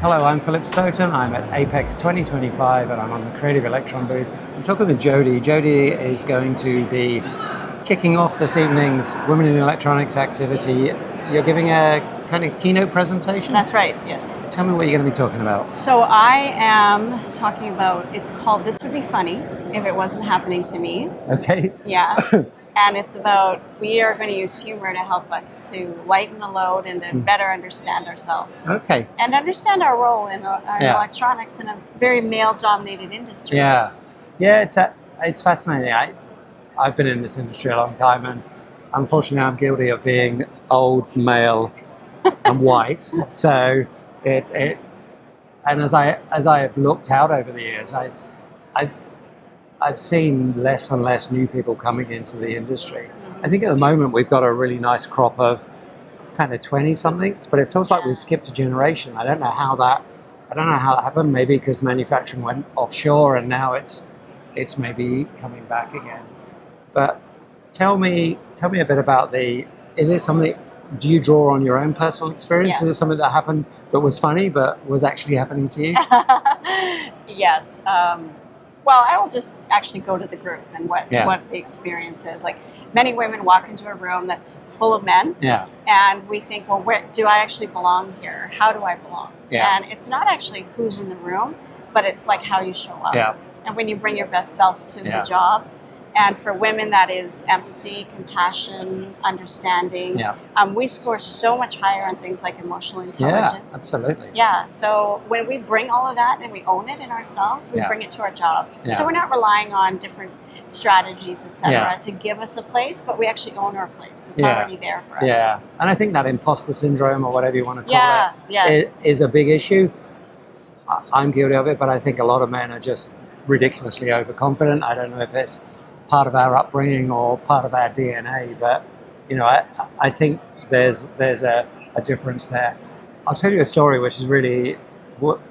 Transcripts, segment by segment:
Hello, I'm Philip Stoughton. I'm at Apex 2025 and I'm on the Creative Electron booth. I'm talking with Jody. Jody is going to be kicking off this evening's Women in Electronics activity. You're giving a kind of keynote presentation? That's right, yes. Tell me what you're going to be talking about. So I am talking about, it's called This Would Be Funny If It Wasn't Happening to Me. Okay. Yeah. And it's about, we are going to use humor to help us to lighten the load and to better understand ourselves. Okay. And understand our role in electronics in a very male-dominated industry. Yeah. Yeah, it's fascinating. I've been in this industry a long time, and unfortunately I'm guilty of being old, male and white. So and as I have looked out over the years, I've seen less and less new people coming into the industry. I think at the moment we've got a really nice crop of kind of 20-somethings, but it feels like we've skipped a generation. I don't know how that happened. Maybe because manufacturing went offshore and now it's maybe coming back again. But tell me a bit about is it something, do you draw on your own personal experience? Yeah. Is it something that happened that was funny but was actually happening to you? Yes. Well, I will just actually go to the group and what the experience is. Like, many women walk into a room that's full of men, and we think, well, where do I actually belong here? How do I belong? Yeah. And it's not actually who's in the room, but it's like how you show up. Yeah. And when you bring your best self to the job. And for women, that is empathy, compassion, understanding. Yeah. We score so much higher on things like emotional intelligence. Yeah, absolutely. Yeah, so when we bring all of that and we own it in ourselves, we bring it to our job. Yeah. So we're not relying on different strategies, etc., to give us a place, but we actually own our place. It's already there for us. Yeah, and I think that imposter syndrome, or whatever you want to call it, is a big issue. I'm guilty of it, but I think a lot of men are just ridiculously overconfident. I don't know if it's part of our upbringing or part of our DNA, but I think there's a difference there. I'll tell you a story which is really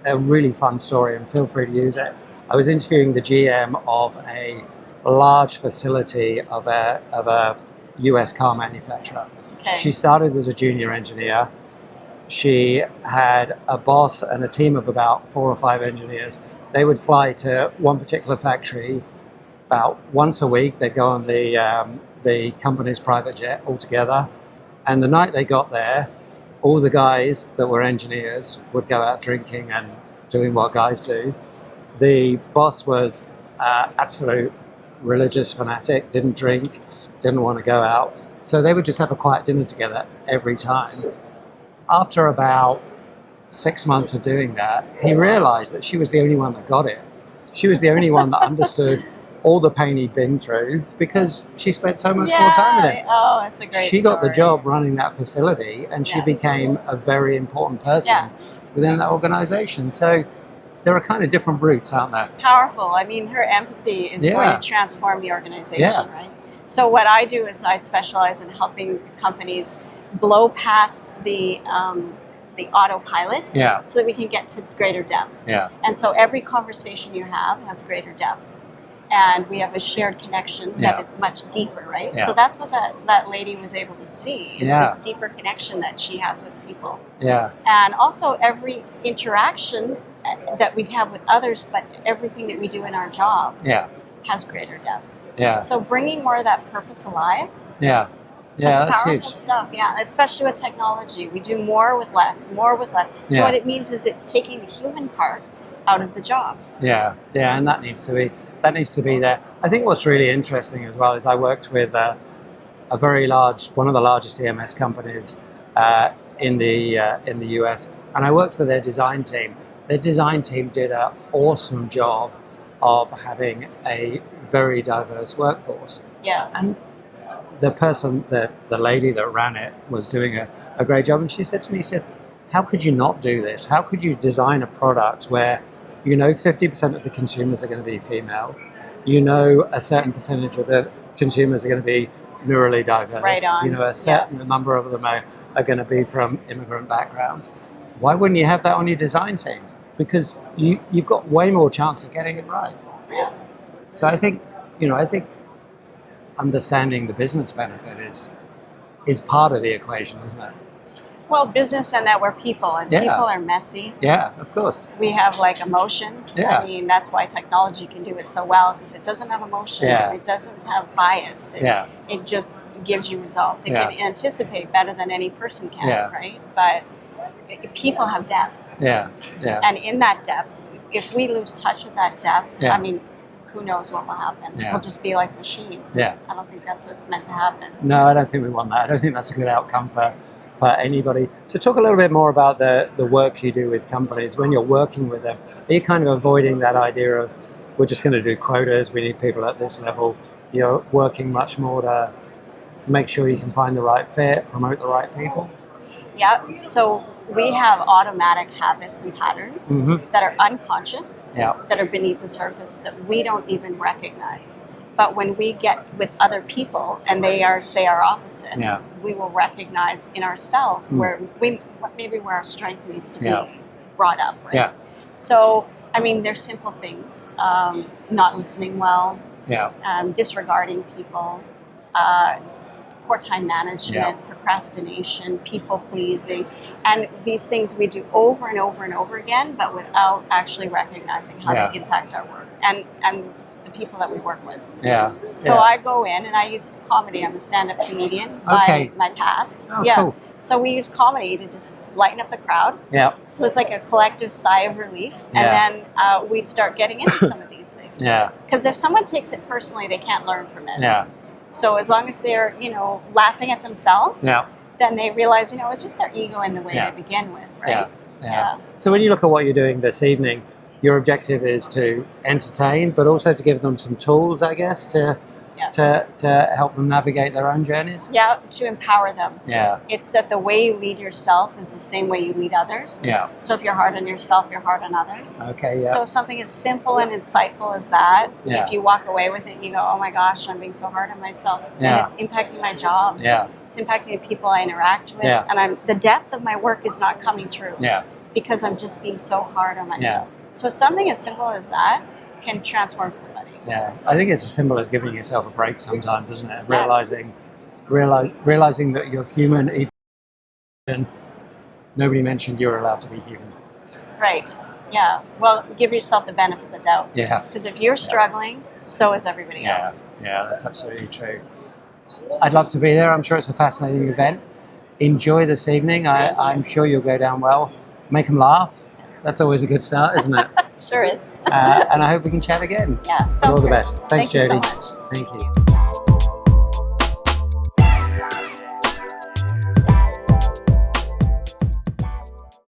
a really fun story, and feel free to use it. I was interviewing the GM of a large facility of a US car manufacturer. Okay. She started as a junior engineer. She had a boss and a team of about 4 or 5 engineers. They would fly to one particular factory about once a week. They'd go on the company's private jet all together, and the night they got there, all the guys that were engineers would go out drinking and doing what guys do. The boss was absolute religious fanatic, didn't drink, didn't want to go out, so they would just have a quiet dinner together every time. After about 6 months of doing that, he realized that she was the only one that got it. She was the only one that understood all the pain he'd been through, because she spent so much more time with him. Oh, that's a great She got the story. job running that facility, and she became a very important person within that organization. So there are kind of different routes, aren't there? Powerful. I mean, her empathy is going to transform the organization, right? So what I do is I specialize in helping companies blow past the autopilot so that we can get to greater depth. Yeah. And so every conversation you have has greater depth. And we have a shared connection that is much deeper, right? Yeah. So that's what that lady was able to see, is this deeper connection that she has with people. Yeah. And also every interaction that we have with others, but everything that we do in our jobs has greater depth. Yeah. So bringing more of that purpose alive. Yeah. Yeah, that's powerful huge stuff. Yeah, especially with technology. We do more with less, more with less. So what it means is it's taking the human part out of the job. Yeah, yeah, and that needs to be there. I think what's really interesting as well is I worked with a very large, one of the largest EMS companies in the US, and I worked with their design team. Their design team did an awesome job of having a very diverse workforce. Yeah. And the lady that ran it was doing a great job, and she said to me, how could you not do this? How could you design a product where 50% of the consumers are going to be female, a certain percentage of the consumers are going to be neurally diverse, right on. A certain number of them are going to be from immigrant backgrounds. Why wouldn't you have that on your design team? Because you've got way more chance of getting it right. Yeah. So I think understanding the business benefit is part of the equation, isn't it? Well, business and that we're people, and people are messy. Yeah, of course. We have like emotion. Yeah. I mean, that's why technology can do it so well, because it doesn't have emotion. Yeah. It doesn't have bias. It just gives you results. It can anticipate better than any person can, right? But people have depth. Yeah. And in that depth, if we lose touch with that depth, I mean, who knows what will happen? We'll just be like machines. Yeah. I don't think that's what's meant to happen. No, I don't think we want that. I don't think that's a good outcome for anybody. So talk a little bit more about the work you do with companies. When you're working with them, are you kind of avoiding that idea of, we're just going to do quotas, we need people at this level? You're working much more to make sure you can find the right fit, promote the right people? Yeah, so we have automatic habits and patterns that are unconscious, that are beneath the surface, that we don't even recognize. But when we get with other people and they are, say, our opposite, we will recognize in ourselves where our strength needs to be brought up, right? Yeah. So, I mean, there's simple things, not listening well, disregarding people, poor time management, procrastination, people pleasing, and these things we do over and over and over again, but without actually recognizing how they impact our work and the people that we work with. So I go in and I use comedy. I'm a stand-up comedian by my past. Cool. So we use comedy to just lighten up the crowd. So it's like a collective sigh of relief, and then we start getting into some of these things. Because if someone takes it personally, they can't learn from it. So as long as they're, laughing at themselves, then they realize, it's just their ego in the way to begin with, right? So when you look at what you're doing this evening, your objective is to entertain, but also to give them some tools, I guess, to help them navigate their own journeys? Yeah, to empower them. It's that the way you lead yourself is the same way you lead others. So if you're hard on yourself, you're hard on others. So something as simple and insightful as that, if you walk away with it and you go, oh my gosh, I'm being so hard on myself, and it's impacting my job, it's impacting the people I interact with, and the depth of my work is not coming through because I'm just being so hard on myself. So something as simple as that can transform somebody. I think it's as simple as giving yourself a break sometimes, isn't it? Realizing that you're human. Even nobody mentioned you're allowed to be human. Right. Yeah. Well, give yourself the benefit of the doubt. Because if you're struggling, so is everybody else. Yeah, that's absolutely true. I'd love to be there. I'm sure it's a fascinating event. Enjoy this evening. I'm sure you'll go down well. Make them laugh. That's always a good start, isn't it? Sure is. And I hope we can chat again. Yeah, sounds all the best. Thanks, Jody. Thank you so much. Thank you.